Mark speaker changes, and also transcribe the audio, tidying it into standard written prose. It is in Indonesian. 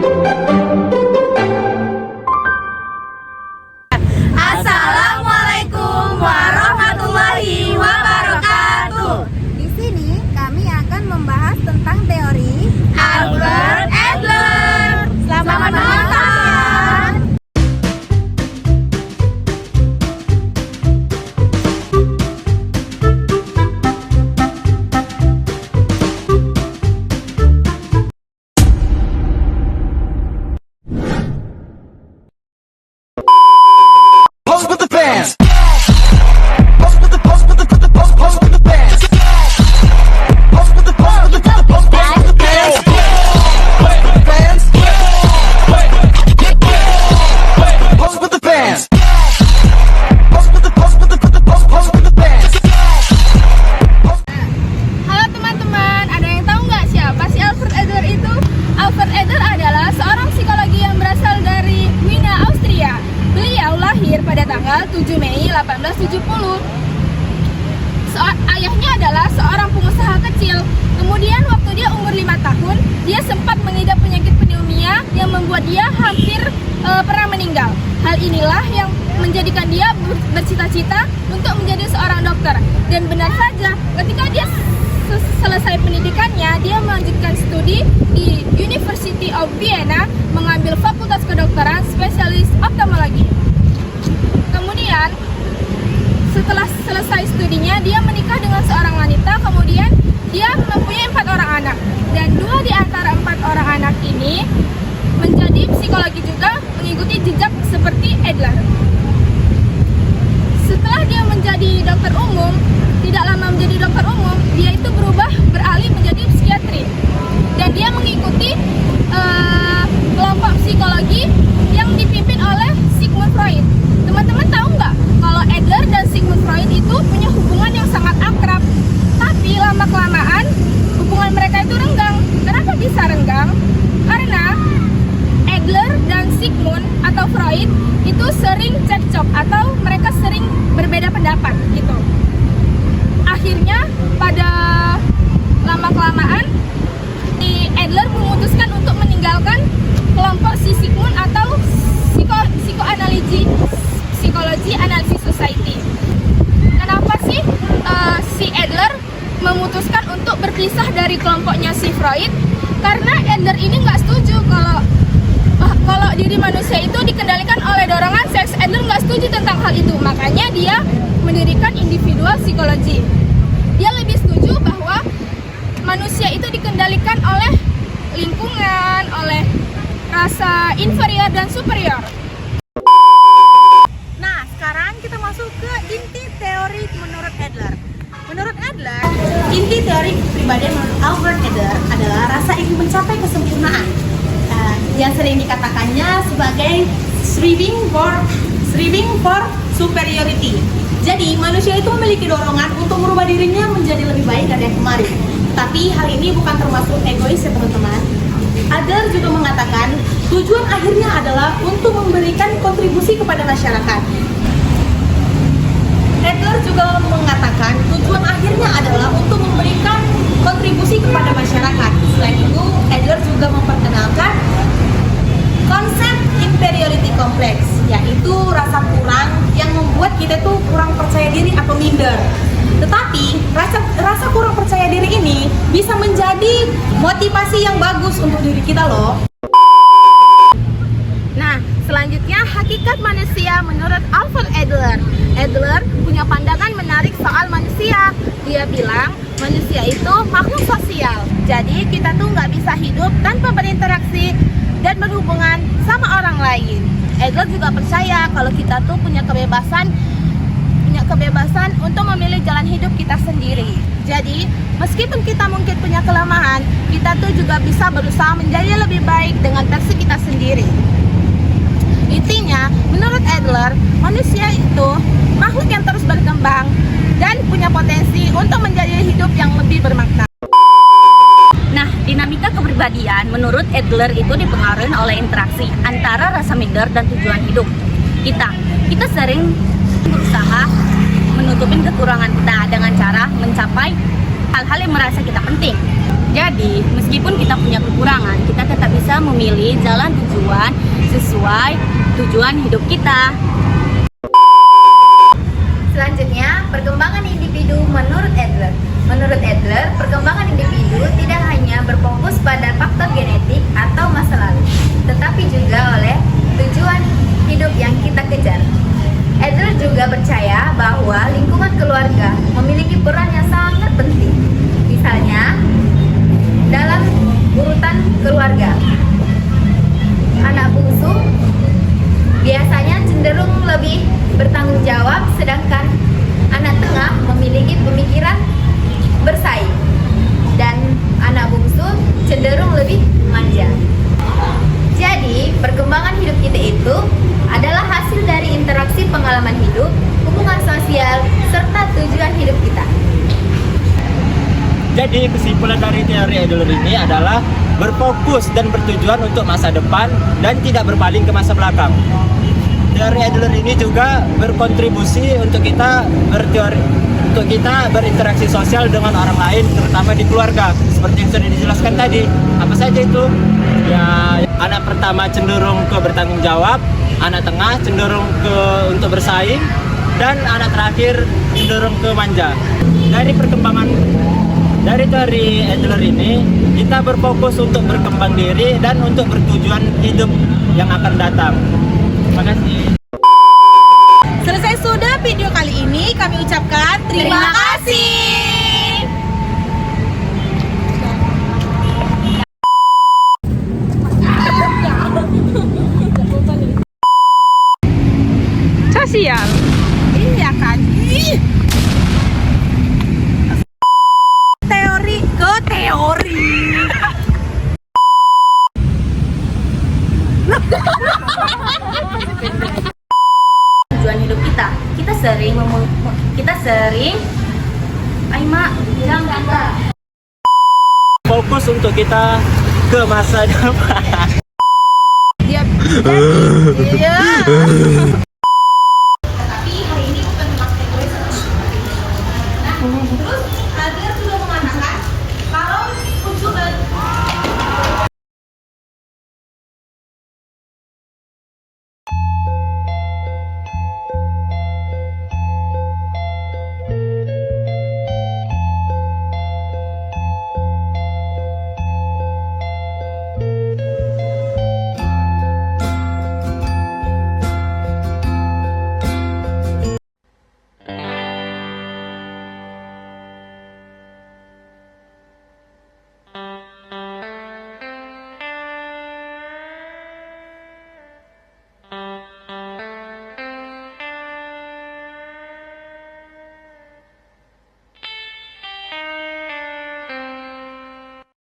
Speaker 1: Assalamualaikum warahmatullahi wabarakatuh.
Speaker 2: Di sini kami akan membahas tentang teori
Speaker 1: Albert Adler. Selamat menonton.
Speaker 3: Pose with the fans. Pose with the pose with the pose with the fans. Pose with the pose with the pose with the fans. Pose with the fans. Pose with the fans. Pose with the pose with the pose with the fans.
Speaker 1: Halo teman-teman, ada yang tahu nggak siapa sih Albert Adler itu? Albert Adler adalah seorang psikologi yang berasal dari Wina, Austria. Beliau lahir pada tanggal 7 Mei 1870. Ayahnya adalah seorang pengusaha kecil. Kemudian waktu dia umur 5 tahun, dia sempat mengidap penyakit pneumonia yang membuat dia hampir pernah meninggal. Hal inilah yang menjadikan dia bercita-cita untuk menjadi seorang dokter. Dan benar saja, ketika dia selesai pendidikannya, dia melanjutkan studi di University of Vienna, mengambil fakultas kedokteran spesialis oftalmologi. Kemudian setelah selesai studinya, dia menikah dengan seorang wanita. Kemudian dia mempunyai 4 orang anak, dan 2 di antara 4 orang anak ini menjadi psikologi juga, mengikuti jejak seperti Adler. Setelah dia menjadi dokter umum, tidak lama menjadi dokter umum, dia itu berubah beralih menjadi psikiatri, dan dia mengikuti kelompok psikologi yang dipimpin oleh Sigmund Freud. Teman-teman tahu nggak kalau Adler dan Sigmund Freud itu punya hubungan yang sangat akrab, tapi lama-kelamaan hubungan mereka itu renggang. Kenapa bisa renggang? Karena Adler dan Sigmund atau Freud itu sering cekcok atau mereka sering berbeda pendapat gitu. Akhirnya pada lama-kelamaan Adler memutuskan untuk meninggalkan kelompok si Sigmund atau psikologi analisis society. Kenapa sih si Adler memutuskan untuk berpisah dari kelompoknya si Freud? Karena Adler ini nggak setuju kalau diri manusia itu dikendalikan oleh dorongan seks. Adler nggak setuju tentang hal itu, makanya dia mendirikan individual psikologi. Dia lebih setuju bahwa manusia itu dikendalikan oleh lingkungan, oleh rasa inferior dan superior.
Speaker 2: Nah, sekarang kita masuk ke inti teori menurut Adler. Menurut Adler, inti teori kepribadian menurut Albert Adler adalah rasa ingin mencapai kesempurnaan, yang sering dikatakannya sebagai striving for superiority. Jadi, manusia itu memiliki dorongan untuk merubah dirinya menjadi lebih baik dari yang kemarin. Tapi hal ini bukan termasuk egois ya teman-teman. Adler juga mengatakan tujuan akhirnya adalah untuk memberikan kontribusi kepada masyarakat. Adler juga mengatakan tujuan akhirnya adalah untuk memberikan kontribusi kepada masyarakat. Selain itu, Adler juga memperkenalkan konsep inferiority complex, yaitu rasa kurang yang membuat kita tuh kurang percaya diri atau minder. Tetapi rasa kurang percaya diri ini bisa menjadi motivasi yang bagus untuk diri kita loh.
Speaker 1: Nah, selanjutnya hakikat manusia menurut Albert Adler. Adler punya pandangan menarik soal manusia. Dia bilang manusia itu makhluk sosial. Jadi kita tuh nggak bisa hidup tanpa berinteraksi dan berhubungan sama orang lain. Adler juga percaya kalau kita tuh punya kebebasan untuk memilih jalan hidup kita sendiri. Jadi, meskipun kita mungkin punya kelemahan, kita tuh juga bisa berusaha menjadi lebih baik dengan versi kita sendiri. Intinya, menurut Adler, manusia itu makhluk yang terus berkembang dan punya potensi untuk menjadi hidup yang lebih bermakna.
Speaker 4: Nah, dinamika kepribadian menurut Adler itu dipengaruhi oleh interaksi antara rasa minder dan tujuan hidup. Kita sering berusaha menutupin kekurangan kita dengan cara mencapai hal-hal yang merasa kita penting. Jadi, meskipun kita punya kekurangan, kita tetap bisa memilih jalan tujuan sesuai tujuan hidup kita.
Speaker 5: Selanjutnya, perkembangan individu menurut Adler. Menurut Adler, perkembangan individu tidak hanya berfokus pada faktor genetik atau masa lalu, tetapi juga oleh tujuan hidup yang kita kejar. Adler juga percaya bahwa lingkungan keluarga memiliki peran yang sangat penting. Misalnya, dalam urutan keluarga, anak bungsu biasanya cenderung lebih bertanggung jawab, sedangkan anak tengah memiliki pemikiran bersaing, dan anak bungsu cenderung lebih manja. Jadi, perkembangan hidup kita itu adalah hasil dari interaksi pengalaman hidup, hubungan sosial, serta tujuan hidup kita.
Speaker 6: Jadi kesimpulan dari teori Adler ini adalah berfokus dan bertujuan untuk masa depan dan tidak berpaling ke masa belakang. Teori Adler ini juga berkontribusi untuk kita berinteraksi sosial dengan orang lain, terutama di keluarga. Seperti yang sudah dijelaskan tadi, apa saja itu? Ya, anak pertama cenderung ke bertanggung jawab, anak tengah cenderung ke untuk bersaing, dan anak terakhir cenderung ke manja. Dari teori Adler ini, kita berfokus untuk berkembang diri dan untuk bertujuan hidup yang akan datang. Terima kasih.
Speaker 2: Selesai sudah video kali ini, kami ucapkan terima kasih. Sosial. Iya kan? Ih. Teori ke teori.
Speaker 4: Tujuan hidup kita. Kita sering Aima bilang kata
Speaker 6: Fokus untuk kita ke masa depan.
Speaker 2: Iya.